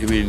I mean,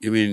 You mean,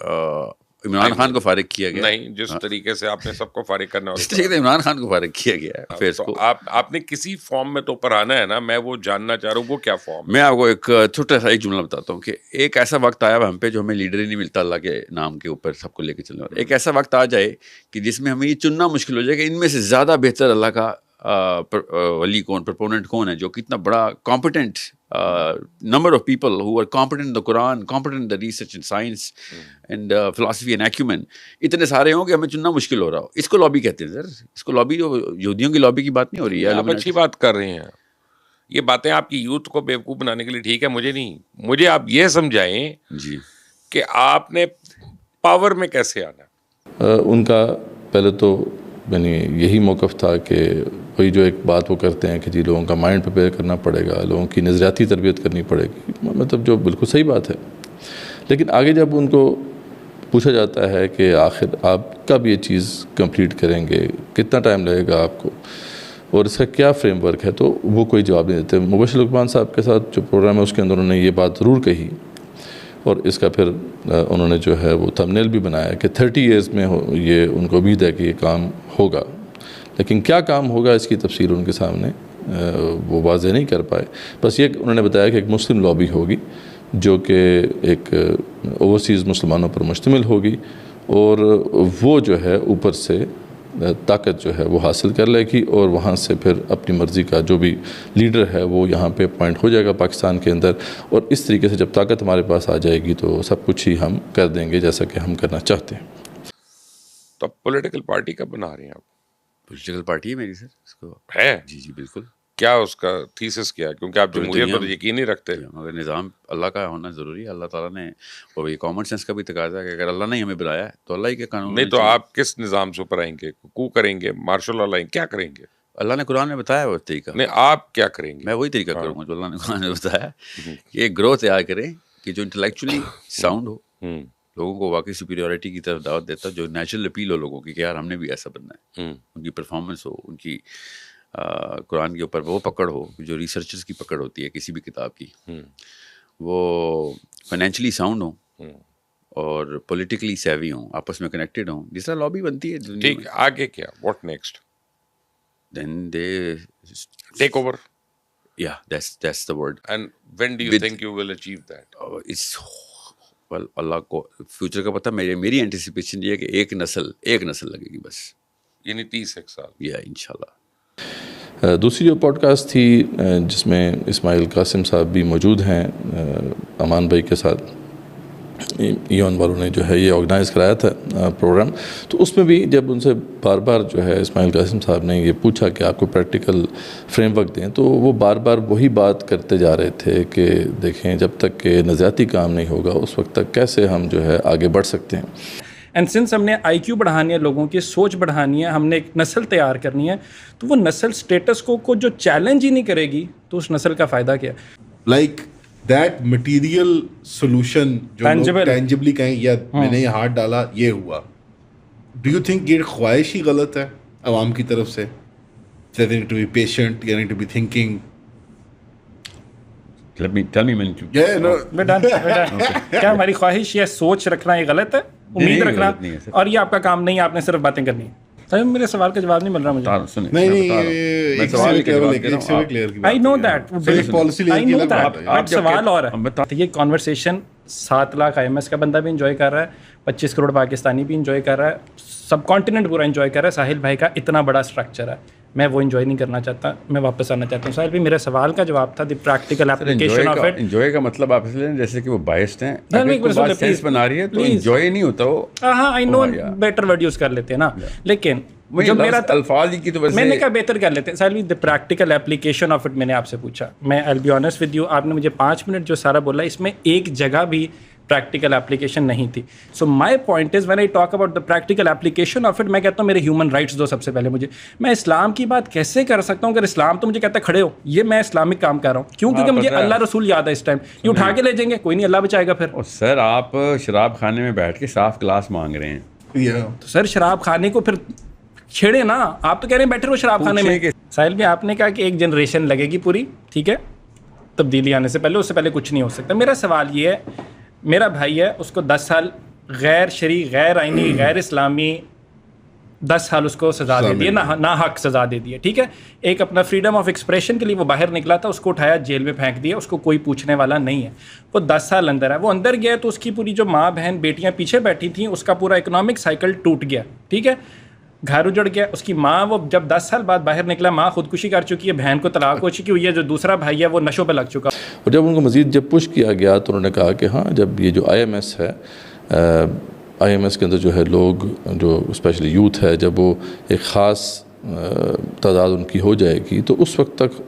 Imran Khan کو فارغ کیا گیا نہیں، جس طریقے سے آپ نے سب کو فارغ کرنا جس طریقے سے عمران خان کو فارغ کیا گیا ہے افیئرس کو. آپ نے کسی فارم میں تو اوپر آنا ہے نا، میں وہ جاننا چاہ رہا ہوں وہ کیا فارم. میں آپ کو ایک چھوٹا سا ایک جملہ بتاتا ہوں کہ ایک ایسا وقت آیا ہم پہ جو ہمیں لیڈر ہی نہیں ملتا اللہ کے نام کے اوپر سب کو لے کے چلنے والا. ایک ایسا وقت آ جائے کہ جس میں ہمیں یہ چننا مشکل ہو جائے کہ ان میں سے زیادہ بہتر اللہ کا ولی کون، پرپوننٹ کون ہے، جو کتنا بڑا competent number of people who are competent in the Quran, competent in the research in science and philosophy and acumen, اتنے سارے ہوں کہ ہمیں چننا مشکل ہو رہا ہو. اس کو لابی کہتے ہیں سر. اس کو لابی جو یہودیوں کی لابی کی بات نہیں ہو رہی ہے. آپ اچھی بات کر رہے ہیں. یہ باتیں آپ کی یوتھ کو بیوقوف بنانے کے لیے ٹھیک ہے، مجھے نہیں. مجھے آپ یہ سمجھائیں جی کہ آپ نے پاور میں کیسے آنا. ان کا پہلے تو یعنی یہی موقف تھا کہ وہی جو ایک بات وہ کرتے ہیں کہ جی لوگوں کا مائنڈ پریپیئر کرنا پڑے گا، لوگوں کی نظریاتی تربیت کرنی پڑے گی، مطلب جو بالکل صحیح بات ہے. لیکن آگے جب ان کو پوچھا جاتا ہے کہ آخر آپ کب یہ چیز کمپلیٹ کریں گے، کتنا ٹائم لگے گا آپ کو، اور اس کا کیا فریم ورک ہے، تو وہ کوئی جواب نہیں دیتے. مبشر لقمان صاحب کے ساتھ جو پروگرام ہے اس کے اندر انہوں نے یہ بات ضرور کہی، اور اس کا پھر انہوں نے جو ہے وہ تھمبنیل بھی بنایا کہ 30 ایئرز میں یہ ان کو امید ہے کہ یہ کام ہوگا. لیکن کیا کام ہوگا اس کی تفصیل ان کے سامنے وہ واضح نہیں کر پائے. بس یہ انہوں نے بتایا کہ ایک مسلم لابی ہوگی جو کہ ایک اوورسیز مسلمانوں پر مشتمل ہوگی، اور وہ جو ہے اوپر سے طاقت جو ہے وہ حاصل کر لے گی، اور وہاں سے پھر اپنی مرضی کا جو بھی لیڈر ہے وہ یہاں پہ اپوائنٹ ہو جائے گا پاکستان کے اندر. اور اس طریقے سے جب طاقت ہمارے پاس آ جائے گی تو سب کچھ ہی ہم کر دیں گے جیسا کہ ہم کرنا چاہتے ہیں. تو پولیٹیکل پارٹی کب بنا رہے ہیں آپ؟ پولیٹیکل پارٹی ہے میری سر. اس کو ہے جی جی بالکل. کیا اس کا تھیسس کیا؟ کیونکہ آپ جمہوریت پر یقین نہیں رکھتے. مگر نظام اللہ کا ہونا ضروری ہے. اللہ تعالیٰ نے، اور یہ کامن سینس کا بھی تقاضا ہے کہ اگر اللہ نے ہمیں بنایا ہے تو اللہ ہی کے قانون. نہیں تو آپ کس نظام سے اوپر آئیں گے؟ کو کریں گے، مارشل لا لائیں، کیا کریں گے؟ اللہ نے قرآن میں بتایا وہ طریقہ. نہیں آپ کیا کریں گے؟ میں وہی طریقہ کروں گا جو اللہ نے قرآن میں بتایا کہ ایک گروہ تیار کریں کہ جو انٹلیکچولی ساؤنڈ ہو، لوگوں کو واقعی سپیریورٹی کی طرف دعوت دیتا، جو نیچرل اپیل ہو لوگوں کی کہ یار ہم نے بھی ایسا بننا ہے. ان کی پرفارمنس ہو، ان کی قرآن کے اوپر وہ پکڑ ہو جو ریسرچرز کی پکڑ ہوتی ہے کسی بھی کتاب کی، وہ فائنینشلی ساؤنڈ ہوں اور پولیٹیکلی سیوی ہوں، آپس میں کنیکٹڈ ہوں، جس طرح لابی بنتی ہے. ٹھیک، آگے کیا؟ What next? Then they take over. Yeah, that's the word. And when do you think you will achieve that? It's well, اللہ کو فیوچر کا پتہ. میری انٹیسپیشن یہ ہے کہ ایک نسل لگے گی بس، یعنی 30 سال. یا انشاءاللہ. دوسری جو پوڈ کاسٹ تھی جس میں اسماعیل قاسم صاحب بھی موجود ہیں امان بھائی کے ساتھ، ایون والوں نے جو ہے یہ آرگنائز کرایا تھا پروگرام، تو اس میں بھی جب ان سے بار بار جو ہے اسماعیل قاسم صاحب نے یہ پوچھا کہ آپ کو پریکٹیکل فریم ورک دیں، تو وہ بار بار وہی بات کرتے جا رہے تھے کہ دیکھیں جب تک کہ نظریاتی کام نہیں ہوگا اس وقت تک کیسے ہم جو ہے آگے بڑھ سکتے ہیں. اینڈ سنس ہم نے آئی کیو بڑھانی ہے، لوگوں کی سوچ بڑھانی ہے، ہم نے ایک نسل تیار کرنی ہے، تو وہ نسل اسٹیٹس کو جو چیلنج ہی نہیں کرے گی تو اس نسل کا فائدہ کیا؟ لائک دیٹ مٹیریل سولوشن جو ٹینجبلی کہیں یا میں نے یہ ہاتھ ڈالا یہ ہوا. ڈو یو تھنک یہ خواہش ہی غلط ہے عوام کی طرف سے؟ They need to be patient, they need to be thinking. tell me when to. Yeah, no. We're done. کیا ہماری خواہش یا سوچ رکھنا یہ غلط ہے؟ امید رکھنا اور یہ آپ کا کام نہیں ہے، آپ نے صرف باتیں کرنی ہیں. میرے سوال کا جواب نہیں مل رہا مجھے. نہیں I know that. I know that. But سوال اور ہے. یہ کانورسیشن 7 لاکھ IMS کا بندہ بھی انجوائے کر رہا ہے، 25 کروڑ پاکستانی بھی انجوائے کر رہا ہے، سب کانٹیننٹ پورا انجوائے کر رہا ہے. ساحل بھائی کا اتنا بڑا اسٹرکچر ہے، میں وہ انجوائے نہیں کرنا چاہتا، میں واپس آنا چاہتا ہوں. ساحل بھائی میرے سوال کا جواب تھا دی practical application of it. Enjoy کا مطلب آپ اس لیے جیسے کہ وہ بائسڈ ہیں، اگر کوئی بات سینس بنا رہی ہے تو انجوائے نہیں ہوتا وہ. ہاں آئی نو بیٹر ورڈ یوز کر لیتے ہیں نا، لیکن جو میرا الفاظ کی تو میں نے کہا بہتر کر لیتے ہیں. ساحل the practical application of it میں نے آپ سے پوچھا. میں I'll be honest with you، آپ نے مجھے 5 منٹ جو سارا بولا اس میں ایک جگہ بھی پریکٹیکل اپلیکیشن نہیں تھی. So my point is when I talk about the practical application of it, میں کہتا ہوں میرے ہیومن رائٹس دو سب سے پہلے مجھے. میں اسلام کی بات کیسے کر سکتا ہوں اگر اسلام تو مجھے کہتا ہے کھڑے ہو، یہ میں اسلامک کام کر رہا ہوں. کیوں؟ کیونکہ مجھے اللہ رسول یاد ہے اس ٹائم. یہ اٹھا کے لے جائیں گے، کوئی نہیں، اللہ بچائے گا. پھر سر آپ شراب خانے میں بیٹھ کے صاف گلاس مانگ رہے ہیں، تو سر شراب خانے کو پھر چھیڑے نا. آپ تو کہہ رہے ہیں بیٹھے رہو شراب خانے میں. ساحل بھی آپ نے کہا کہ ایک جنریشن لگے گی پوری، ٹھیک ہے، تبدیلی آنے سے پہلے، اس سے پہلے کچھ نہیں ہو سکتا. میرا سوال یہ ہے، میرا بھائی ہے، اس کو 10 سال غیر شرعی، غیر آئینی، غیر اسلامی 10 سال اس کو سزا دے دی ہے، نا حق سزا دے دی ہے. ٹھیک ہے، ایک اپنا فریڈم آف ایکسپریشن کے لیے وہ باہر نکلا تھا، اس کو اٹھایا جیل میں پھینک دیا، اس کو کوئی پوچھنے والا نہیں ہے. وہ 10 سال اندر ہے. وہ اندر گیا تو اس کی پوری جو ماں بہن بیٹیاں پیچھے بیٹھی تھیں، اس کا پورا اکنامک سائیکل ٹوٹ گیا. ٹھیک ہے، گھر اجڑ گیا. اس کی ماں، وہ جب 10 سال بعد باہر نکلا، ماں خودکشی کر چکی ہے، بہن کو طلاق ہو چکی ہوئی ہے، جو دوسرا بھائی ہے وہ نشوں پہ لگ چکا. اور جب ان کو مزید جب پش کیا گیا تو انہوں نے کہا کہ ہاں، جب یہ جو IMS ہے، IMS کے اندر جو ہے لوگ، جو اسپیشلی یوتھ ہے، جب وہ ایک خاص تعداد ان کی ہو جائے گی تو اس وقت تک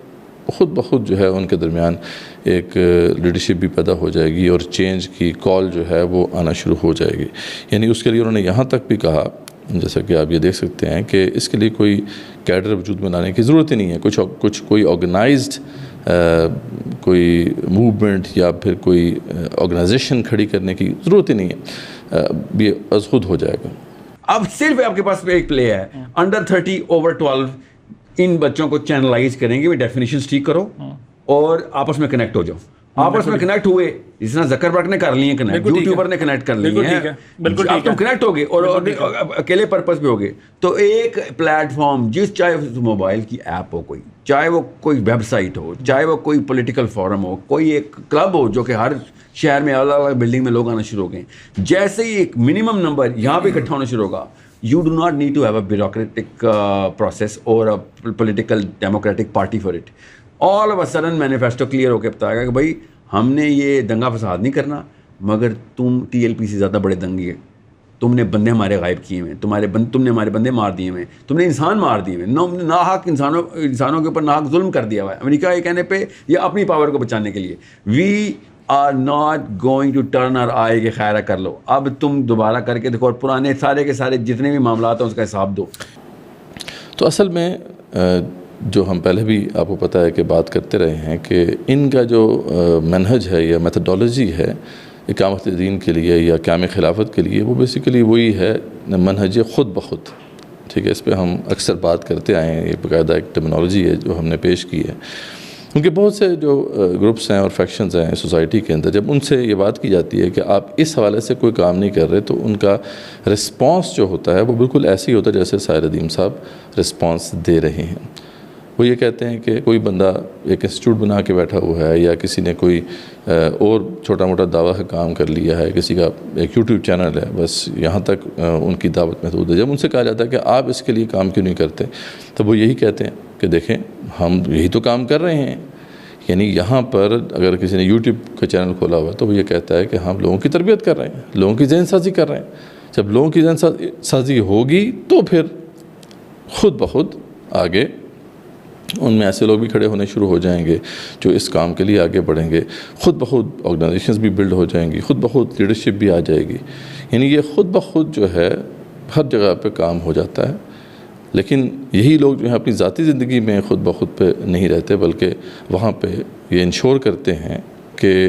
خود بخود جو ہے ان کے درمیان ایک لیڈرشپ بھی پیدا ہو جائے گی اور چینج کی کال جو ہے وہ آنا شروع ہو جائے گی. یعنی اس کے لیے انہوں نے یہاں تک بھی کہا، جیسا کہ آپ یہ دیکھ سکتے ہیں، کہ اس کے لیے کوئی کیڈر وجود میں لانے کی ضرورت ہی نہیں ہے. کوئی آرگنائزڈ کوئی موومنٹ یا پھر کوئی آرگنائزیشن کھڑی کرنے کی ضرورت ہی نہیں ہے، یہ از خود ہو جائے گا. اب صرف آپ کے پاس ایک پلے ہے، انڈر 30 اوور 12 ان بچوں کو چینلائز کریں گے. ڈیفینیشنز ٹھیک کرو اور آپس میں کنیکٹ ہو جاؤ. آپس میں کنیکٹ ہوئے، جس طرح زکربرگ نے کر لی ہیں کنیکٹ، یوٹیوبر نے کنیکٹ کر لی ہیں، اب تم کنیکٹ ہوگے اور اکیلے پرپز پہ ہوگے تو ایک پلیٹ فارم، چاہے موبائل کی ایپ ہو کوئی، چاہے وہ کوئی ویب سائٹ ہو، چاہے وہ کوئی پولیٹیکل فورم ہو، کوئی ایک کلب ہو جو کہ ہر شہر میں الگ الگ بلڈنگ میں لوگ آنا شروع ہو گئے. جیسے ہی ایک منیمم نمبر یہاں پہ اکٹھا ہونا شروع ہوگا، you do not need to have a bureaucratic process or a political democratic party for it. All of a sudden manifesto clear ہو کے بتائے گا کہ بھائی ہم نے یہ دنگا فساد نہیں کرنا، مگر تم TLP سے زیادہ بڑے دنگے، تم نے بندے ہمارے غائب کیے ہوئے، تم نے ہمارے بندے مار دیے ہوئے، تم نے انسان مار دیے ہوئے، ناحق انسانوں کے اوپر ناحق ظلم کر دیا ہوا ہے. امریکہ یہ کہنے پہ یا اپنی پاور کو بچانے کے لیے we are not going to turn our eye کہ خیرہ کر لو، اب تم دوبارہ کر کے دیکھو اور پرانے سارے کے سارے جتنے بھی معاملات ہیں اس کا حساب دو. تو اصل میں جو ہم پہلے بھی آپ کو پتہ ہے کہ بات کرتے رہے ہیں کہ ان کا جو منہج ہے یا میتھڈالوجی ہے اقامت دین کے لیے یا قیام خلافت کے لیے، وہ بیسیکلی وہی ہے منہج خود بخود. ٹھیک ہے، اس پہ ہم اکثر بات کرتے آئے ہیں، یہ باقاعدہ ایک ٹرمینالوجی ہے جو ہم نے پیش کی ہے. کیونکہ بہت سے جو گروپس ہیں اور فیکشنز ہیں سوسائٹی کے اندر، جب ان سے یہ بات کی جاتی ہے کہ آپ اس حوالے سے کوئی کام نہیں کر رہے، تو ان کا رسپانس جو ہوتا ہے وہ بالکل ایسے ہی ہوتا ہے جیسے ساحر ادیم صاحب رسپانس دے رہے ہیں. وہ یہ کہتے ہیں کہ کوئی بندہ ایک انسٹیٹیوٹ بنا کے بیٹھا ہوا ہے، یا کسی نے کوئی اور چھوٹا موٹا دعویٰ کا کام کر لیا ہے، کسی کا ایک یوٹیوب چینل ہے، بس یہاں تک ان کی دعوت محدود ہے. جب ان سے کہا جاتا ہے کہ آپ اس کے لیے کام کیوں نہیں کرتے، تو وہ یہی کہتے ہیں کہ دیکھیں ہم یہی تو کام کر رہے ہیں. یعنی یہاں پر اگر کسی نے یوٹیوب کا چینل کھولا ہوا تو وہ یہ کہتا ہے کہ ہم لوگوں کی تربیت کر رہے ہیں، لوگوں کی ذہن سازی کر رہے ہیں. جب لوگوں کی ذہن سازی ہوگی تو پھر خود بخود آگے ان میں ایسے لوگ بھی کھڑے ہونے شروع ہو جائیں گے جو اس کام کے لیے آگے بڑھیں گے. خود بخود آرگنائزیشنز بھی بلڈ ہو جائیں گی، خود بخود لیڈرشپ بھی آ جائے گی. یعنی یہ خود بخود جو ہے ہر جگہ پہ کام ہو جاتا ہے. لیکن یہی لوگ جو ہیں اپنی ذاتی زندگی میں خود بخود پہ نہیں رہتے، بلکہ وہاں پہ یہ انشور کرتے ہیں کہ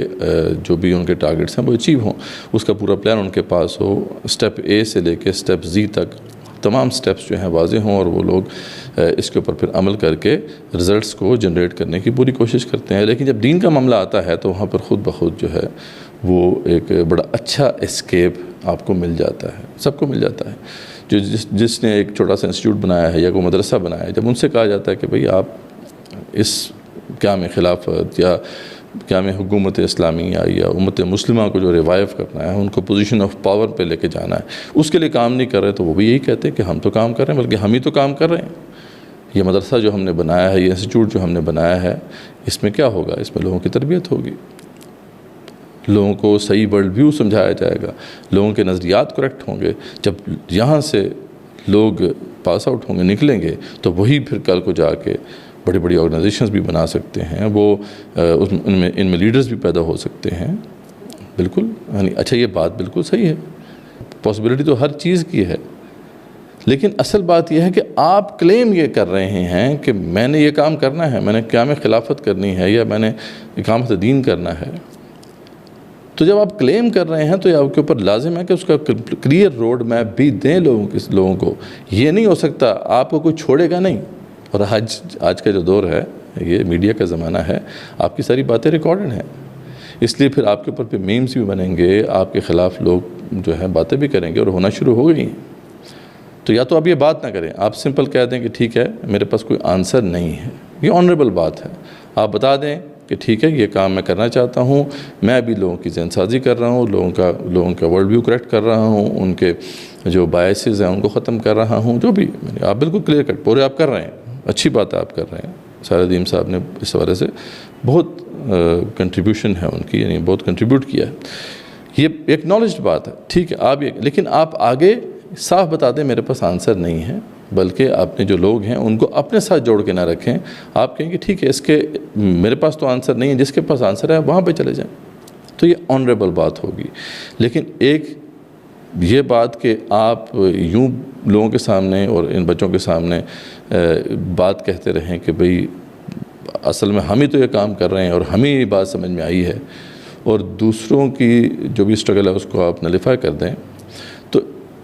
جو بھی ان کے ٹارگٹس ہیں وہ اچیو ہوں، اس کا پورا پلان ان کے پاس ہو. اسٹیپ A سے لے کے اسٹیپ Z تک تمام سٹیپس جو ہیں واضح ہوں، اور وہ لوگ اس کے اوپر پھر عمل کر کے رزلٹس کو جنریٹ کرنے کی پوری کوشش کرتے ہیں. لیکن جب دین کا معاملہ آتا ہے تو وہاں پر خود بخود جو ہے وہ ایک بڑا اچھا اسکیپ آپ کو مل جاتا ہے، سب کو مل جاتا ہے. جس نے ایک چھوٹا سا انسٹیٹیوٹ بنایا ہے یا کوئی مدرسہ بنایا ہے، جب ان سے کہا جاتا ہے کہ بھئی آپ اس قیام خلافت یا قیام حکومت اسلامیہ یا امت مسلمہ کو جو ریوائیو کرنا ہے، ان کو پوزیشن آف پاور پہ لے کے جانا ہے، اس کے لیے کام نہیں کر رہے، تو وہ بھی یہی کہتے ہیں کہ ہم تو کام کر رہے ہیں، بلکہ ہم ہی تو کام کر رہے ہیں. یہ مدرسہ جو ہم نے بنایا ہے، یہ انسٹیٹیوٹ جو ہم نے بنایا ہے، اس میں کیا ہوگا؟ اس میں لوگوں کی تربیت ہوگی، لوگوں کو صحیح ورلڈ ویو سمجھایا جائے گا، لوگوں کے نظریات کریکٹ ہوں گے. جب یہاں سے لوگ پاس آؤٹ ہوں گے، نکلیں گے، تو وہی پھر کل کو جا کے بڑی بڑی آرگنائزیشنز بھی بنا سکتے ہیں، وہ ان میں لیڈرز بھی پیدا ہو سکتے ہیں. بالکل، یعنی اچھا یہ بات بالکل صحیح ہے، پاسبلٹی تو ہر چیز کی ہے. لیکن اصل بات یہ ہے کہ آپ کلیم یہ کر رہے ہیں کہ میں نے یہ کام کرنا ہے، میں نے قیام خلافت کرنی ہے، یا میں نے اقامت دین کرنا ہے. تو جب آپ کلیم کر رہے ہیں تو یہ آپ کے اوپر لازم ہے کہ اس کا کلیئر روڈ میپ بھی دیں لوگوں کو. یہ نہیں ہو سکتا آپ کو کوئی چھوڑے گا نہیں. اور آج کا جو دور ہے، یہ میڈیا کا زمانہ ہے، آپ کی ساری باتیں ریکارڈڈ ہیں. اس لیے پھر آپ کے اوپر پہ میمز بھی بنیں گے, آپ کے خلاف لوگ جو ہے باتیں بھی کریں گے, اور ہونا شروع ہو گئی ہیں. تو یا تو آپ یہ بات نہ کریں, آپ سمپل کہہ دیں کہ ٹھیک ہے میرے پاس کوئی آنسر نہیں ہے, یہ آنریبل بات ہے. آپ بتا دیں کہ ٹھیک ہے یہ کام میں کرنا چاہتا ہوں, میں ابھی لوگوں کی ذہن سازی کر رہا ہوں, لوگوں کا ورلڈ ویو کریکٹ کر رہا ہوں, ان کے جو بایسز ہیں ان کو ختم کر رہا ہوں, جو بھی آپ بالکل کلیئر کٹ پورے آپ کر رہے ہیں, اچھی بات ہے آپ کر رہے ہیں. ساحل ندیم صاحب نے اس حوالے سے بہت کنٹریبیوشن ہے ان کی, یعنی بہت کنٹریبیوٹ کیا ہے, یہ ایک نالجڈ بات ہے, ٹھیک ہے آپ یہ, لیکن آپ آگے صاف بتا دیں میرے پاس آنسر نہیں ہے, بلکہ اپنے جو لوگ ہیں ان کو اپنے ساتھ جوڑ کے نہ رکھیں. آپ کہیں کہ ٹھیک ہے اس کے میرے پاس تو آنسر نہیں ہے, جس کے پاس آنسر ہے وہاں پہ چلے جائیں, تو یہ آنریبل بات ہوگی. لیکن ایک یہ بات کہ آپ یوں لوگوں کے سامنے اور ان بچوں کے سامنے بات کہتے رہیں کہ بھئی اصل میں ہم ہی تو یہ کام کر رہے ہیں اور ہمیں یہ بات سمجھ میں آئی ہے, اور دوسروں کی جو بھی اسٹرگل ہے اس کو آپ نلیفائی کر دیں, تو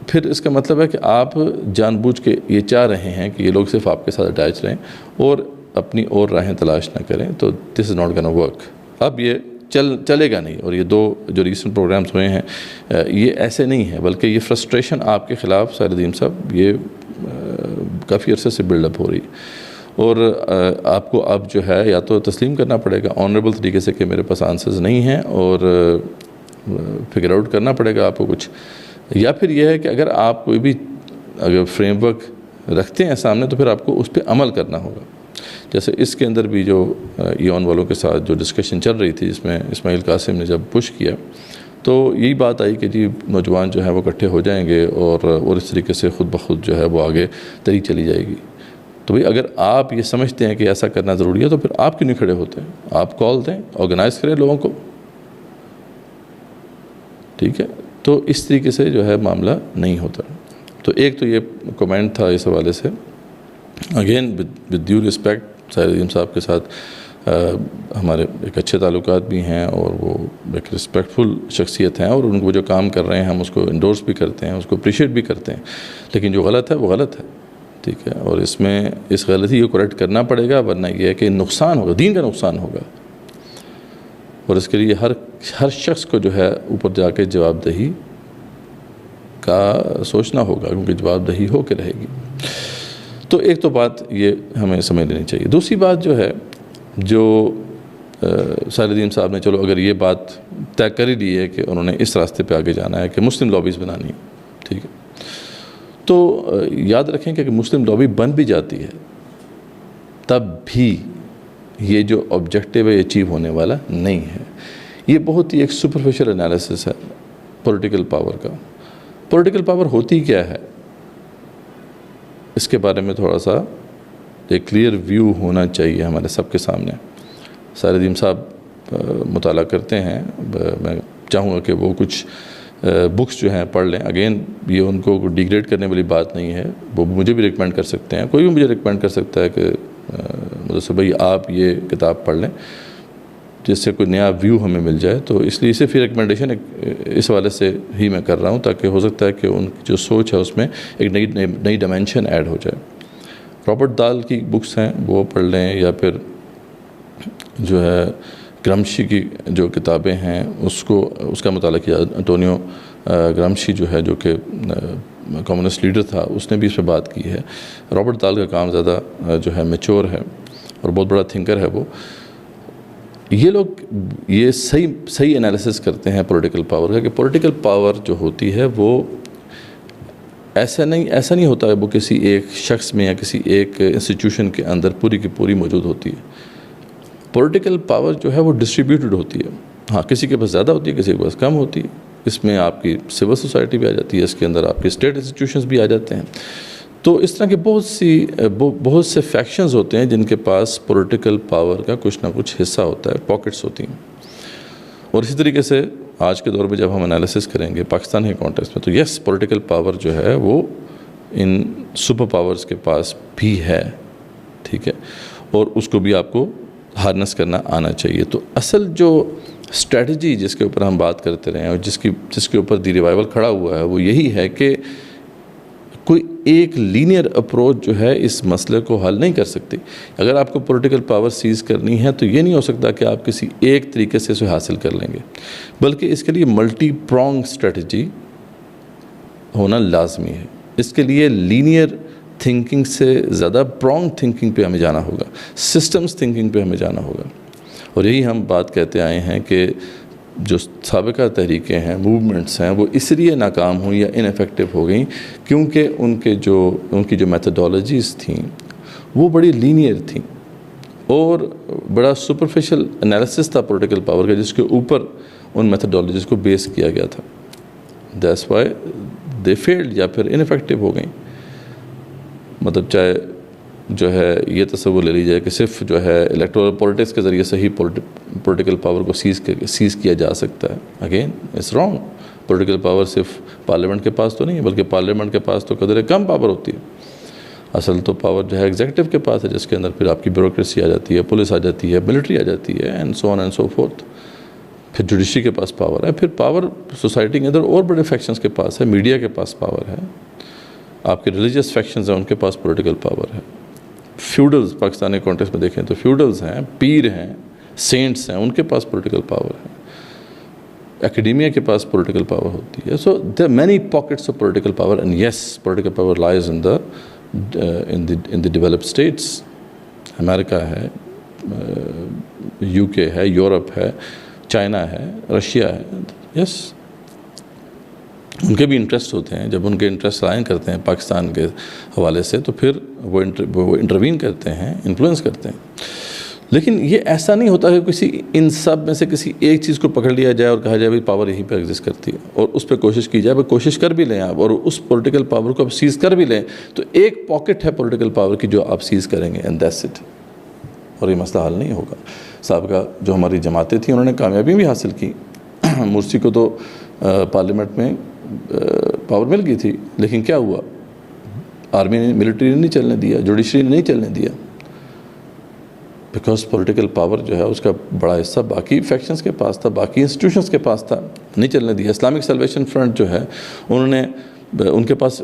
پھر اس کا مطلب ہے کہ آپ جان بوجھ کے یہ چاہ رہے ہیں کہ یہ لوگ صرف آپ کے ساتھ اٹیچ رہیں اور اپنی اور راہیں تلاش نہ کریں. تو دس از ناٹ گونا ورک. اب یہ چلے گا نہیں. اور یہ دو جو ریسنٹ پروگرامز ہوئے ہیں یہ ایسے نہیں ہیں, بلکہ یہ فرسٹریشن آپ کے خلاف ساحل ندیم صاحب یہ کافی عرصے سے بلڈ اپ ہو رہی, اور آپ کو اب جو ہے یا تو تسلیم کرنا پڑے گا آنریبل طریقے سے کہ میرے پاس آنسرز نہیں ہیں, اور فگر آؤٹ کرنا پڑے گا آپ کو کچھ, یا پھر یہ ہے کہ اگر آپ کوئی بھی اگر فریم ورک رکھتے ہیں سامنے تو پھر آپ کو اس پہ عمل کرنا ہوگا. جیسے اس کے اندر بھی جو ایون والوں کے ساتھ جو ڈسکشن چل رہی تھی, جس میں اسماعیل قاسم نے جب پش کیا تو یہی بات آئی کہ جی نوجوان جو ہے وہ اکٹھے ہو جائیں گے اور اس طریقے سے خود بخود جو ہے وہ آگے تری چلی جائے گی. تو بھئی اگر آپ یہ سمجھتے ہیں کہ ایسا کرنا ضروری ہے تو پھر آپ کیوں نہیں کھڑے ہوتے ہیں؟ آپ کال دیں, آرگنائز کریں لوگوں کو, ٹھیک ہے. تو اس طریقے سے جو ہے معاملہ نہیں ہوتا. تو ایک تو یہ کومنٹ تھا اس حوالے سے. اگین ود ڈیو رسپیکٹ ساحل ندیم صاحب کے ساتھ ہمارے ایک اچھے تعلقات بھی ہیں, اور وہ ایک رسپیکٹفل شخصیت ہیں, اور ان کو جو کام کر رہے ہیں ہم اس کو انڈورس بھی کرتے ہیں, اس کو اپریشیٹ بھی کرتے ہیں. لیکن جو غلط ہے وہ غلط ہے, ٹھیک ہے. اور اس میں اس غلطی کو کریکٹ کرنا پڑے گا, ورنہ یہ ہے کہ نقصان ہوگا, دین کا نقصان ہوگا. اور اس کے لیے ہر شخص کو جو ہے اوپر جا کے جواب دہی کا سوچنا ہوگا, کیونکہ جواب دہی ہو کے رہے گی. تو ایک تو بات یہ ہمیں سمجھ لینی چاہیے. دوسری بات جو ہے, جو ساحل ندیم صاحب نے چلو اگر یہ بات طے کر ہی لی ہے کہ انہوں نے اس راستے پہ آگے جانا ہے کہ مسلم لابیز بنانی ہے, ٹھیک ہے, تو یاد رکھیں کہ مسلم لابی بن بھی جاتی ہے تب بھی یہ جو آبجیکٹیو ہے اچیو ہونے والا نہیں ہے. یہ بہت ہی ایک سپرفیشل انالیسس ہے پولیٹیکل پاور کا. پولیٹیکل پاور ہوتی کیا ہے اس کے بارے میں تھوڑا سا ایک کلیئر ویو ہونا چاہیے ہمارے سب کے سامنے. ساحل ندیم صاحب مطالعہ کرتے ہیں, میں چاہوں گا کہ وہ کچھ بکس جو ہیں پڑھ لیں. اگین یہ ان کو ڈیگریڈ کرنے والی بات نہیں ہے, وہ مجھے بھی ریکمینڈ کر سکتے ہیں, کوئی بھی مجھے ریکمینڈ کر سکتا ہے کہ مدثر بھائی آپ یہ کتاب پڑھ لیں, جس سے کوئی نیا ویو ہمیں مل جائے. تو اس لیے اسے پھر ریکمنڈیشن اس حوالے سے ہی میں کر رہا ہوں, تاکہ ہو سکتا ہے کہ ان کی جو سوچ ہے اس میں ایک نئی ڈائمینشن ایڈ ہو جائے. رابرٹ دال کی بکس ہیں وہ پڑھ لیں, یا پھر جو ہے گرامشی کی جو کتابیں ہیں اس کا مطالعہ کیا. انٹونیو گرامشی جو ہے, جو کہ کمیونسٹ لیڈر تھا, اس نے بھی اس پہ بات کی ہے. رابرٹ دال کا کام زیادہ جو ہے میچور ہے اور بہت بڑا تھنکر ہے وہ. یہ لوگ یہ صحیح انالیسس کرتے ہیں پولیٹیکل پاور کا, کہ پولیٹیکل پاور جو ہوتی ہے وہ ایسا نہیں ہوتا ہے وہ کسی ایک شخص میں یا کسی ایک انسٹیٹیوشن کے اندر پوری کی پوری موجود ہوتی ہے. پولیٹیکل پاور جو ہے وہ ڈسٹریبیوٹڈ ہوتی ہے. ہاں کسی کے پاس زیادہ ہوتی ہے, کسی کے پاس کم ہوتی ہے. اس میں آپ کی سول سوسائٹی بھی آ جاتی ہے, اس کے اندر آپ کے اسٹیٹ انسٹیٹیوشنز بھی آ جاتے ہیں. تو اس طرح کے بہت سے فیکشنز ہوتے ہیں جن کے پاس پولیٹیکل پاور کا کچھ نہ کچھ حصہ ہوتا ہے, پاکٹس ہوتی ہیں. اور اسی طریقے سے آج کے دور میں جب ہم انالیسس کریں گے پاکستان کے کانٹیکسٹ میں, تو یس پولیٹیکل پاور جو ہے وہ ان سپر پاورز کے پاس بھی ہے, ٹھیک ہے, اور اس کو بھی آپ کو ہارنس کرنا آنا چاہیے. تو اصل جو اسٹریٹجی جس کے اوپر ہم بات کرتے رہے ہیں اور جس کے اوپر دی ریوائول کھڑا ہوا ہے وہ یہی ہے کہ کوئی ایک لینئر اپروچ جو ہے اس مسئلے کو حل نہیں کر سکتی. اگر آپ کو پولیٹیکل پاور سیز کرنی ہے تو یہ نہیں ہو سکتا کہ آپ کسی ایک طریقے سے اسے حاصل کر لیں گے، بلکہ اس کے لیے ملٹی پرونگ اسٹریٹجی ہونا لازمی ہے. اس کے لیے لینئر تھنکنگ سے زیادہ پرونگ تھنکنگ پہ ہمیں جانا ہوگا، سسٹمز تھنکنگ پہ ہمیں جانا ہوگا. اور یہی ہم بات کہتے آئے ہیں کہ جو سابقہ تحریکیں ہیں، موومنٹس ہیں، وہ اس لیے ناکام ہوئیں یا ان ایفیکٹو ہو گئیں کیونکہ ان کی جو میتھڈالوجیز تھیں وہ بڑی لینئر تھیں اور بڑا سپرفیشل انالیسس تھا پولیٹیکل پاور کا، جس کے اوپر ان میتھڈالوجیز کو بیس کیا گیا تھا. دیٹس وائی دے فیلڈ یا پھر ان ایفیکٹو ہو گئیں. مطلب چاہے جو ہے یہ تصور لے لیجیے کہ صرف جو ہے الیکٹورل پولیٹکس کے ذریعے سے ہی پولیٹیکل پاور کو سیز کیا جا سکتا ہے. Again it's wrong. Political power صرف پارلیمنٹ کے پاس تو نہیں ہے، بلکہ پارلیمنٹ کے پاس تو قدر کم پاور ہوتی ہے. اصل تو پاور جو ہے ایگزیکٹو کے پاس ہے، جس کے اندر پھر آپ کی بیوروکریسی آ جاتی ہے، پولیس آ جاتی ہے، ملٹری آ جاتی ہے، and so on and so fourth. پھر جوڈیشری کے پاس پاور ہے، پھر پاور سوسائٹی کے اندر اور بڑے فیکشنز کے پاس ہے، میڈیا کے پاس پاور ہے، آپ کے ریلیجیس فیکشنز ہیں ان کے پاس پولیٹیکل پاور ہے. فیوڈلز پاکستانی کانٹیکسٹ میں دیکھیں تو فیوڈلز ہیں، پیر ہیں، سینٹس ہیں، ان کے پاس پولیٹیکل پاور ہے. ایکیڈیمیا کے پاس پولیٹیکل پاور ہوتی ہے. So there many pockets of political power and yes political power lies in the developed states. امریکہ ہے، UK ہے، یورپ ہے، چائنا ہے، رشیا ہے. یس ان کے بھی انٹرسٹ ہوتے ہیں. جب ان کے انٹرسٹ لائن کرتے ہیں پاکستان کے حوالے سے تو پھر وہ انٹروین کرتے ہیں، انفلوئنس کرتے ہیں. لیکن یہ ایسا نہیں ہوتا کہ ان سب میں سے کسی ایک چیز کو پکڑ لیا جائے اور کہا جائے بھائی پاور یہیں پہ ایگزسٹ کرتی ہے اور اس پہ کوشش کی جائے. کوشش کر بھی لیں آپ اور اس پولیٹیکل پاور کو آپ سیز کر بھی لیں تو ایک پاکٹ ہے پولیٹیکل پاور کی جو آپ سیز کریں گے اینڈ دیٹس اٹ. اور یہ مسئلہ حل نہیں ہوگا. سابقہ جو ہماری جماعتیں تھیں انہوں نے کامیابی بھی حاصل کی. مرسی کو تو پارلیمنٹ میں پاور مل گئی تھی، لیکن کیا ہوا؟ آرمی نے، ملٹری نے نہیں چلنے دیا، جوڈیشری نے نہیں چلنے دیا، بیکاز پولیٹیکل پاور جو ہے اس کا بڑا حصہ باقی فیکشنز کے پاس تھا، باقی انسٹیٹیوشنز کے پاس تھا، نہیں چلنے دیا. اسلامک سیلویشن فرنٹ جو ہے ان کے پاس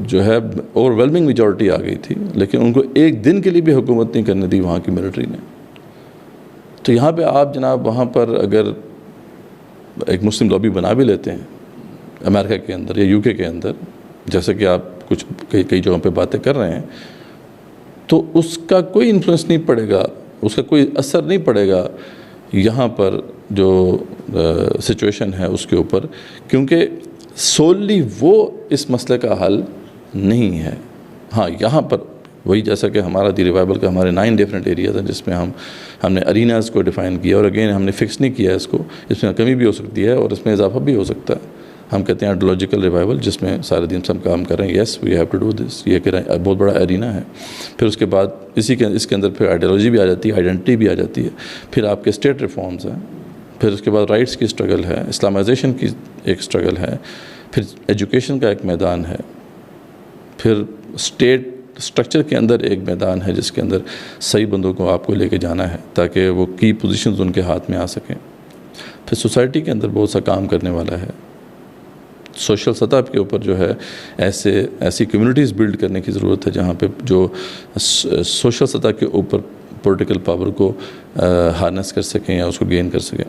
جو ہے اوور ویلمنگ میجورٹی آ گئی تھی، لیکن ان کو ایک دن کے لیے بھی حکومت نہیں کرنے دی وہاں کی ملٹری نے. تو یہاں پہ آپ جناب وہاں پر اگر ایک مسلم لابی بنا بھی لیتے ہیں امریکہ کے اندر یا UK کے اندر، جیسے کہ آپ کچھ کئی جگہوں پہ باتیں کر رہے ہیں، تو اس کا کوئی انفلوئنس نہیں پڑے گا، اس کا کوئی اثر نہیں پڑے گا یہاں پر جو سچویشن ہے اس کے اوپر، کیونکہ سوللی وہ اس مسئلے کا حل نہیں ہے. ہاں یہاں پر وہی جیسا کہ ہمارا دی ریوائول کا ہمارے 9 ڈیفرنٹ ایریاز ہیں جس میں ہم نے اریناز کو ڈیفائن کیا اور اگین ہم نے فکس نہیں کیا اس کو. اس میں کمی بھی ہو سکتی ہے اور اس میں اضافہ بھی ہو سکتا ہے. ہم کہتے ہیں ایڈولوجیکل ریوائول جس میں سارے دن سب کام کر رہے ہیں. Yes we have to do this. یہ کہ بہت بڑا ایرینا ہے. پھر اس کے بعد اس کے اندر پھر آئیڈیالوجی بھی آ جاتی ہے، آئیڈینٹی بھی آ جاتی ہے. پھر آپ کے اسٹیٹ ریفارمز ہیں. پھر اس کے بعد رائٹس کی اسٹرگل ہے، اسلامائزیشن کی ایک اسٹرگل ہے. پھر ایجوکیشن کا ایک میدان ہے. پھر اسٹیٹ اسٹرکچر کے اندر ایک میدان ہے جس کے اندر صحیح بندوں کو آپ کو لے کے جانا ہے تاکہ وہ کی پوزیشنز ان کے ہاتھ میں آ سکیں. پھر سوسائٹی کے اندر بہت سا کام کرنے والا ہے. سوشل سطح کے اوپر جو ہے ایسی کمیونٹیز بلڈ کرنے کی ضرورت ہے جہاں پہ جو سوشل سطح کے اوپر پولیٹیکل پاور کو ہارنس کر سکیں یا اس کو گین کر سکیں.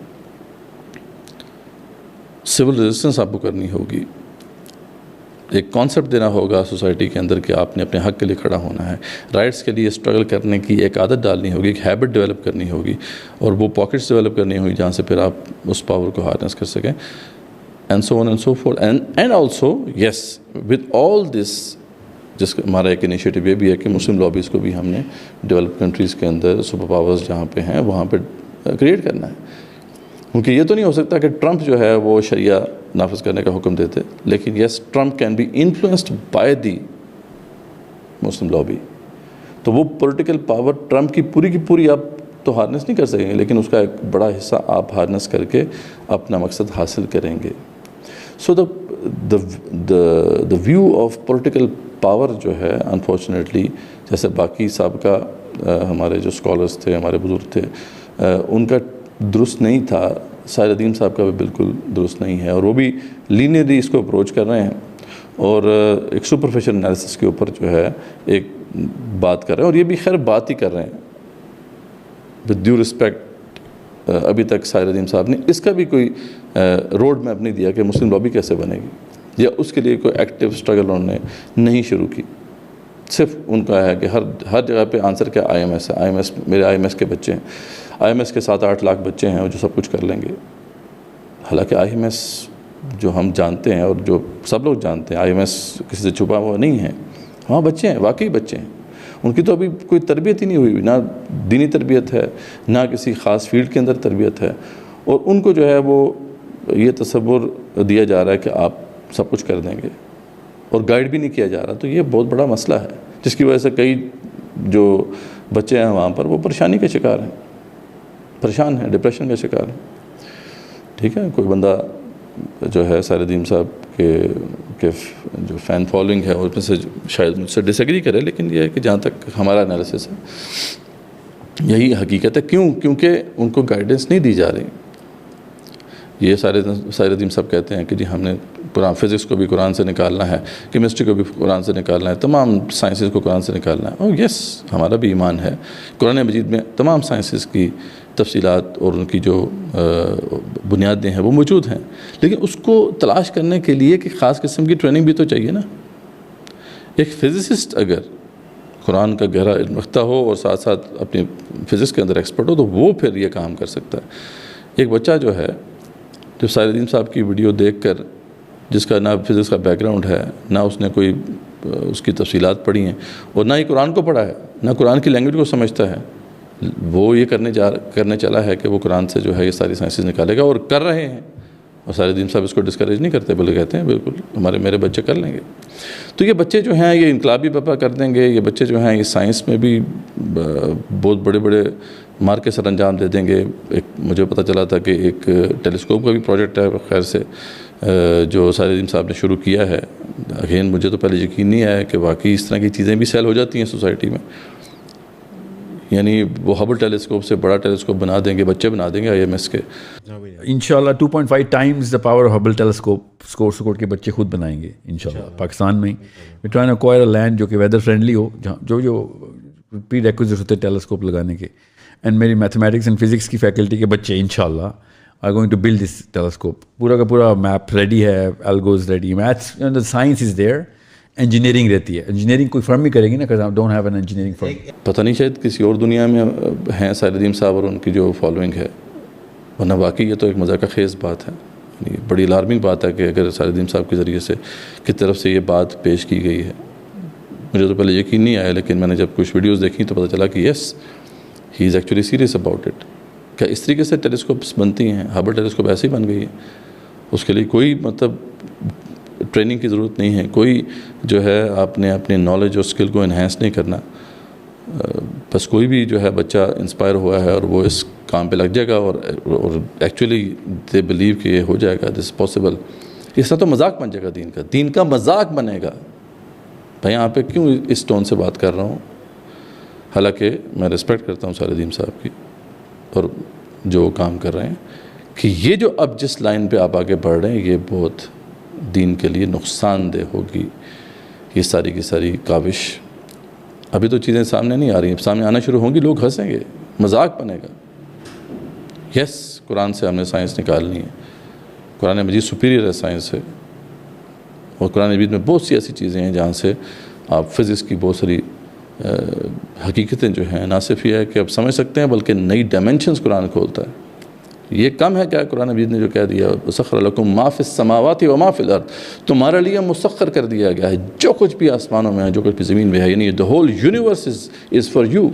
سول ریزسٹنس آپ کو کرنی ہوگی. ایک کانسیپٹ دینا ہوگا سوسائٹی کے اندر کہ آپ نے اپنے حق کے لیے کھڑا ہونا ہے. رائٹس کے لیے اسٹرگل کرنے کی ایک عادت ڈالنی ہوگی، ایک ہیبٹ ڈیولپ کرنی ہوگی اور وہ پاکٹس ڈیولپ کرنی ہوگی جہاں سے پھر آپ اس پاور کو ہارنس کر سکیں. And so on and so forth. And also yes with all this جس ہمارا ایک انیشیٹو یہ بھی ہے کہ مسلم لابیز کو بھی ہم نے ڈیولپ کنٹریز کے اندر سپر پاورز جہاں پہ ہیں وہاں پہ کریٹ کرنا ہے. کیونکہ یہ تو نہیں ہو سکتا کہ ٹرمپ جو ہے وہ شریعہ نافذ کرنے کا حکم دیتے، لیکن yes Trump can be influenced by the Muslim lobby. تو وہ پولیٹیکل پاور ٹرمپ کی پوری آپ تو ہارنس نہیں کر سکیں گے، لیکن اس کا ایک بڑا حصہ آپ ہارنس کر کے اپنا مقصد حاصل کریں گے. So the view of political power جو ہے انفارچونیٹلی جیسے باقی سابقہ ہمارے جو اسکالرس تھے، ہمارے بزرگ تھے، ان کا درست نہیں تھا. ساحر الدین صاحب کا بھی بالکل درست نہیں ہے اور وہ بھی لینئرلی اس کو اپروچ کر رہے ہیں. اور ایک سپرفیشل انالیسس کے اوپر جو ہے ایک بات کر رہے ہیں، اور یہ بھی خیر بات ہی کر رہے ہیں ود ڈیو رسپیکٹ۔ ابھی تک ساحر ندیم صاحب نے اس کا بھی کوئی روڈ میپ نہیں دیا کہ مسلم لابی کیسے بنے گی، یا اس کے لیے کوئی ایکٹیو اسٹرگل انہوں نے نہیں شروع کی۔ صرف ان کا ہے کہ ہر جگہ پہ آنسر کیا آئی ایم ایس ہے، آئی ایم ایس، میرے آئی ایم ایس کے بچے ہیں، آئی ایم ایس کے 7-8 لاکھ بچے ہیں جو سب کچھ کر لیں گے۔ حالانکہ آئی ایم ایس جو ہم جانتے ہیں اور جو سب لوگ جانتے ہیں، آئی ایم ایس کسی سے چھپا ہوا نہیں ہے، وہاں بچے ہیں، واقعی بچے ہیں، ان کی تو ابھی کوئی تربیت ہی نہیں ہوئی، نہ دینی تربیت ہے، نہ کسی خاص فیلڈ کے اندر تربیت ہے، اور ان کو جو ہے وہ یہ تصور دیا جا رہا ہے کہ آپ سب کچھ کر دیں گے، اور گائیڈ بھی نہیں کیا جا رہا۔ تو یہ بہت بڑا مسئلہ ہے جس کی وجہ سے کئی جو بچے ہیں وہاں پر وہ پریشانی کا شکار ہیں، پریشان ہیں، ڈپریشن کا شکار ہیں۔ ٹھیک ہے، کوئی بندہ جو ہے ساحر ندیم صاحب کے جو فین فالوئنگ ہے اس میں سے شاید مجھ سے ڈس ایگری کرے، لیکن یہ ہے کہ جہاں تک ہمارا انالیسس ہے یہی حقیقت ہے۔ کیونکہ ان کو گائیڈنس نہیں دی جا رہی۔ یہ ساحر ندیم صاحب کہتے ہیں کہ جی ہم نے قرآن، فزکس کو بھی قرآن سے نکالنا ہے، کیمسٹری کو بھی قرآن سے نکالنا ہے، تمام سائنسز کو قرآن سے نکالنا ہے۔ اور یس، ہمارا بھی ایمان ہے، قرآن مجید میں تمام سائنسز کی تفصیلات اور ان کی جو بنیادیں ہیں وہ موجود ہیں، لیکن اس کو تلاش کرنے کے لیے کہ خاص قسم کی ٹریننگ بھی تو چاہیے نا۔ ایک فزسسٹ اگر قرآن کا گہرا علم رکھتا ہو اور ساتھ ساتھ اپنی فزکس کے اندر ایکسپرٹ ہو تو وہ پھر یہ کام کر سکتا ہے۔ ایک بچہ جو ہے جو ساحر ندیم صاحب کی ویڈیو دیکھ کر، جس کا نہ فزکس کا بیک گراؤنڈ ہے، نہ اس نے کوئی اس کی تفصیلات پڑھی ہیں، اور نہ ہی قرآن کو پڑھا ہے، نہ قرآن کی لینگویج کو سمجھتا ہے، وہ یہ کرنے چلا ہے کہ وہ قرآن سے جو ہے یہ ساری سائنسز نکالے گا، اور کر رہے ہیں۔ اور ساحر ندیم صاحب اس کو ڈسکریج نہیں کرتے، بلکہ کہتے ہیں بالکل میرے بچے کر لیں گے۔ تو یہ بچے جو ہیں یہ انقلابی برپا کر دیں گے، یہ بچے جو ہیں یہ سائنس میں بھی بہت بڑے بڑے مار کے سر انجام دے دیں گے۔ ایک مجھے پتہ چلا تھا کہ ایک ٹیلیسکوپ کا بھی پروجیکٹ ہے خیر سے جو ساحر ندیم صاحب نے شروع کیا ہے۔ اگین مجھے تو پہلے یقین نہیں آیا کہ واقعی اس طرح کی چیزیں بھی سیل ہو جاتی ہیں سوسائٹی میں، یعنی وہ ہبل ٹیلیسکوپ سے بڑا ٹیلیسکوپ بنا دیں گے، بچے بنا دیں گے آئی ایم ایس کے۔ انشاءاللہ 2.5 times the power of Hubble telescope school کے بچے خود بنائیں گے انشاءاللہ پاکستان میں۔ We trying to acquire a land جو کہ ویدر فرینڈلی ہو، جہاں جو پری ریکوزٹ ہوتے ہیں ٹیلیسکوپ لگانے کے، اینڈ میری میتھمیٹکس اینڈ فزکس کی فیکلٹی کے بچے انشاءاللہ are going to build this telescope. پورا کا پورا میپ ریڈی ہے، algos ready, maths science is there, engineering رہتی ہے۔ انجینئرنگ کوئی فرم ہی کرے گی نا، کہ ڈونٹ ہیو این انجینئرنگ فرم۔ پتہ نہیں شاید کسی اور دنیا میں ہیں ساحر ندیم صاحب اور ان کی جو فالوئنگ ہے، ورنہ واقعی یہ تو ایک مذاق خیز بات ہے، یعنی بڑی الارمنگ بات ہے کہ اگر ساحر ندیم صاحب کے ذریعے سے کی طرف سے یہ بات پیش کی گئی ہے۔ مجھے تو پہلے یقین نہیں آیا، لیکن میں نے جب کچھ ویڈیوز دیکھی تو پتہ چلا کہ yes he is actually serious about it. کہ اس طریقے سے ٹیلیسکوپس بنتی ہیں، ہبل ٹیلیسکوپ ایسے ہی بن گئی ہے، اس کے لیے کوئی مطلب ٹریننگ کی ضرورت نہیں ہے، کوئی جو ہے آپ نے اپنے نالج اور اسکل کو انہینس نہیں کرنا، بس کوئی بھی جو ہے بچہ انسپائر ہوا ہے اور وہ اس کام پہ لگ جائے گا، اور ایکچولی دے بلیو کہ یہ ہو جائے گا، دس پاسبل۔ اس طرح تو مذاق بن جائے گا دین کا مذاق بنے گا۔ بھائی یہاں پہ کیوں اس ٹون سے بات کر رہا ہوں؟ حالانکہ میں رسپیکٹ کرتا ہوں ساحر ندیم صاحب کی اور جو کام کر رہے ہیں، کہ یہ جو اب جس لائن پہ آپ آگے بڑھ رہے ہیں یہ بہت دین کے لیے نقصان دہ ہوگی۔ یہ ساری کی ساری کاوش ابھی تو چیزیں سامنے نہیں آ رہی ہیں، سامنے آنا شروع ہوں گی، لوگ ہنسیں گے، مذاق بنے گا۔ یس، قرآن سے ہم نے سائنس نکالنی ہے، قرآن مجید سپیریئر ہے سائنس سے، اور قرآن مجید میں بہت سی ایسی چیزیں ہیں جہاں سے آپ فزکس کی بہت ساری حقیقتیں جو ہیں، نہ صرف یہ ہے کہ آپ سمجھ سکتے ہیں بلکہ نئی ڈائمنشنز قرآن کھولتا ہے۔ یہ کم ہے کیا قرآن مجید نے جو کہہ دیا، وَسَخَّرَ لَكُم مَا فِي السَّمَاوَاتِ وَمَا فِي الْأَرْضِ، تمہارے لیے مسخر کر دیا گیا ہے جو کچھ بھی آسمانوں میں ہے، جو کچھ بھی زمین میں ہے، یعنی the whole universe is for you۔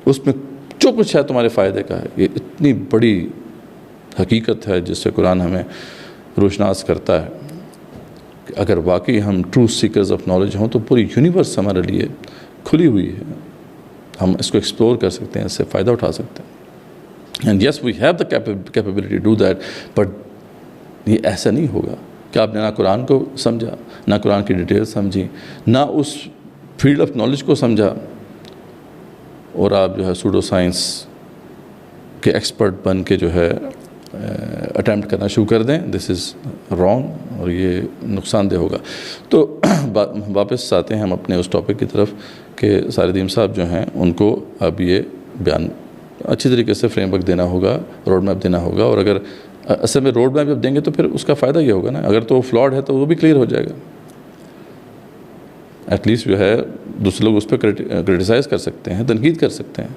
اس میں جو کچھ ہے تمہارے فائدے کا ہے۔ یہ اتنی بڑی حقیقت ہے جس سے قرآن ہمیں روشناس کرتا ہے کہ اگر واقعی ہم ٹرو سیکرز آف نالج ہوں تو پوری یونیورس ہمارے لیے کھلی ہوئی ہے، ہم اس کو ایکسپلور کر سکتے ہیں، اس سے فائدہ اٹھا سکتے ہیں۔ And yes we have the capability do that, but یہ ایسا نہیں ہوگا کہ آپ نے نہ قرآن کو سمجھا، نہ قرآن کی ڈیٹیل سمجھی، نہ اس فیلڈ آف نالج کو سمجھا، اور آپ جو ہے سوڈو سائنس کے ایکسپرٹ بن کے جو ہے اٹیمپٹ کرنا شروع کر دیں۔ دس از رانگ، اور یہ نقصان دہ ہوگا. تو واپس آتے ہیں ہم اپنے اس ٹاپک کی طرف کہ سارد ندیم صاحب جو ہیں ان کو اب یہ بیان اچھی طریقے سے فریم ورک دینا ہوگا, روڈ میپ دینا ہوگا. اور اگر اصل میں روڈ میپ جب دیں گے تو پھر اس کا فائدہ یہ ہوگا نا, اگر تو فلاڈ ہے تو وہ بھی کلیئر ہو جائے گا. ایٹ لیسٹ جو ہے دوسرے لوگ اس پہ کرٹیسائز کر سکتے ہیں, تنقید کر سکتے ہیں,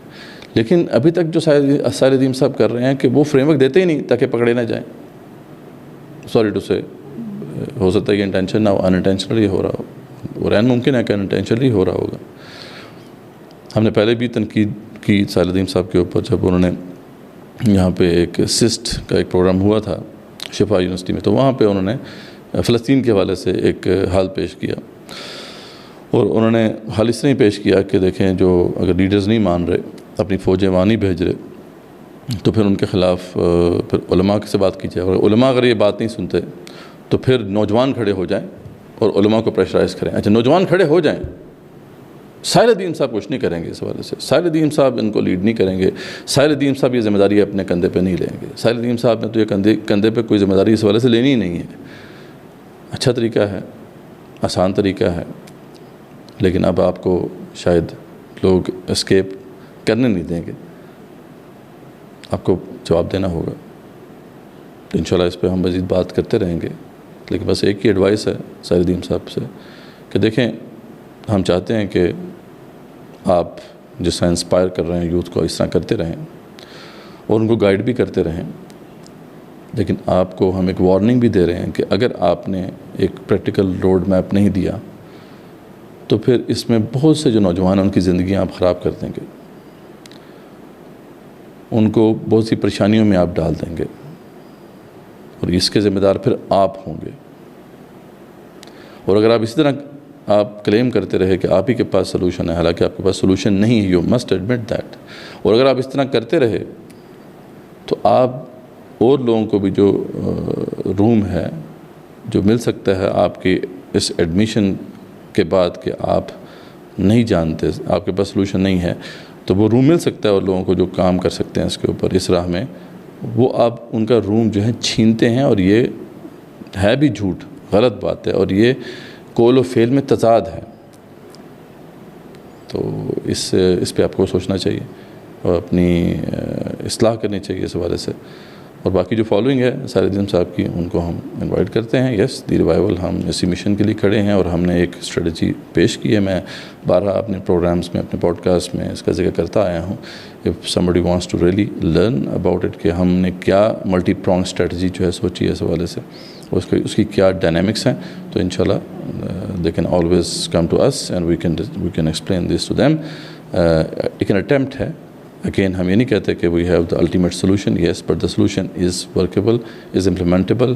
لیکن ابھی تک جو سارد ندیم صاحب کر رہے ہیں کہ وہ فریم ورک دیتے ہی نہیں تاکہ پکڑے نہ جائیں. سوری ٹو سے, ہو سکتا ہے کہ انٹینشن نہ ہو, ان انٹینشنلی ہو رہا ہو, اور این ممکن ہے کہ ان انٹینشنلی ہو رہا ہوگا. ہم نے پہلے بھی تنقید کی سارد ندیم صاحب کے اوپر جب انہوں نے یہاں پہ ایک سسٹ کا ایک پروگرام ہوا تھا شفا یونیورسٹی میں, تو وہاں پہ انہوں نے فلسطین کے حوالے سے ایک حال پیش کیا, اور انہوں نے حال اس طرح ہی پیش کیا کہ دیکھیں جو اگر لیڈرز نہیں مان رہے, اپنی فوجیں وہاں نہیں بھیج رہے, تو پھر ان کے خلاف پھر علماء سے بات کی جائے, اور علماء اگر یہ بات نہیں سنتے تو پھر نوجوان کھڑے ہو جائیں اور علماء کو پریشرائز کریں. اچھا نوجوان کھڑے ہو جائیں, سارد ندیم صاحب کچھ نہیں کریں گے اس حوالے سے, سارد ندیم صاحب ان کو لیڈ نہیں کریں گے, سارد ندیم صاحب یہ ذمہ داری اپنے کندھے پہ نہیں لیں گے. سارد ندیم صاحب نے تو یہ کندھے پہ کوئی ذمہ داری اس حوالے سے لینی ہی نہیں ہے. اچھا طریقہ ہے, آسان طریقہ ہے, لیکن اب آپ کو شاید لوگ اسکیپ کرنے نہیں دیں گے, آپ کو جواب دینا ہوگا. تو انشاءاللہ اس پہ ہم مزید بات کرتے رہیں گے, لیکن بس ایک ہی ایڈوائس ہے سارد ندیم صاحب سے کہ دیکھیں ہم چاہتے ہیں کہ آپ جس طرح انسپائر کر رہے ہیں یوتھ کو, اس طرح کرتے رہیں اور ان کو گائیڈ بھی کرتے رہیں, لیکن آپ کو ہم ایک وارننگ بھی دے رہے ہیں کہ اگر آپ نے ایک پریکٹیکل روڈ میپ نہیں دیا تو پھر اس میں بہت سے جو نوجوان ہیں ان کی زندگیاں آپ خراب کر دیں گے, ان کو بہت سی پریشانیوں میں آپ ڈال دیں گے, اور اس کے ذمہ دار پھر آپ ہوں گے. اور اگر آپ اسی طرح آپ کلیم کرتے رہے کہ آپ ہی کے پاس سلوشن ہے, حالانکہ آپ کے پاس سلوشن نہیں ہے, یو مسٹ ایڈمٹ دیٹ, اور اگر آپ اس طرح کرتے رہے تو آپ اور لوگوں کو بھی جو روم ہے جو مل سکتا ہے آپ کی اس ایڈمیشن کے بعد کہ آپ نہیں جانتے, آپ کے پاس سلوشن نہیں ہے, تو وہ روم مل سکتا ہے اور لوگوں کو جو کام کر سکتے ہیں اس کے اوپر اس راہ میں, وہ آپ ان کا روم جو ہے چھینتے ہیں. اور یہ ہے بھی جھوٹ, غلط بات ہے, اور یہ قول و فعل میں تضاد ہے. تو اس پہ آپ کو سوچنا چاہیے اور اپنی اصلاح کرنی چاہیے اس حوالے سے. اور باقی جو فالوئنگ ہے سارد ندیم صاحب کی, ان کو ہم انوائٹ کرتے ہیں. یس دی ریوائول, ہم اسی مشن کے لیے کھڑے ہیں, اور ہم نے ایک اسٹریٹجی پیش کی ہے. میں بارہا اپنے پروگرامز میں, اپنے پوڈ کاسٹ میں اس کا ذکر کرتا آیا ہوں. If somebody wants to really learn about it کہ ہم نے کیا ملٹی پرونگ اسٹریٹجی جو ہے سوچی ہے اس حوالے سے, اس کی کیا ڈائنامکس ہیں, تو انشاءاللہ they can always come to us and we can explain this to them. ایک attempt ہے. Again, ہم یہ نہیں کہتے کہ we have the ultimate solution, yes, but the solution is workable, is implementable,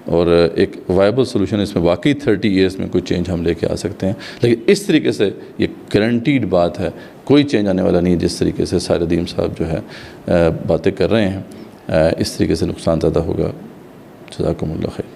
اور ایک وائبل سلوشن اس میں واقعی 30 ایئرس میں کوئی چینج ہم لے کے آ سکتے ہیں. لیکن اس طریقے سے یہ گارنٹیڈ بات ہے, کوئی چینج آنے والا نہیں. جس طریقے سے سارد ندیم صاحب جو ہے باتیں کر رہے ہیں, اس طریقے سے نقصان زیادہ ہوگا. جزاکم اللہ خیر.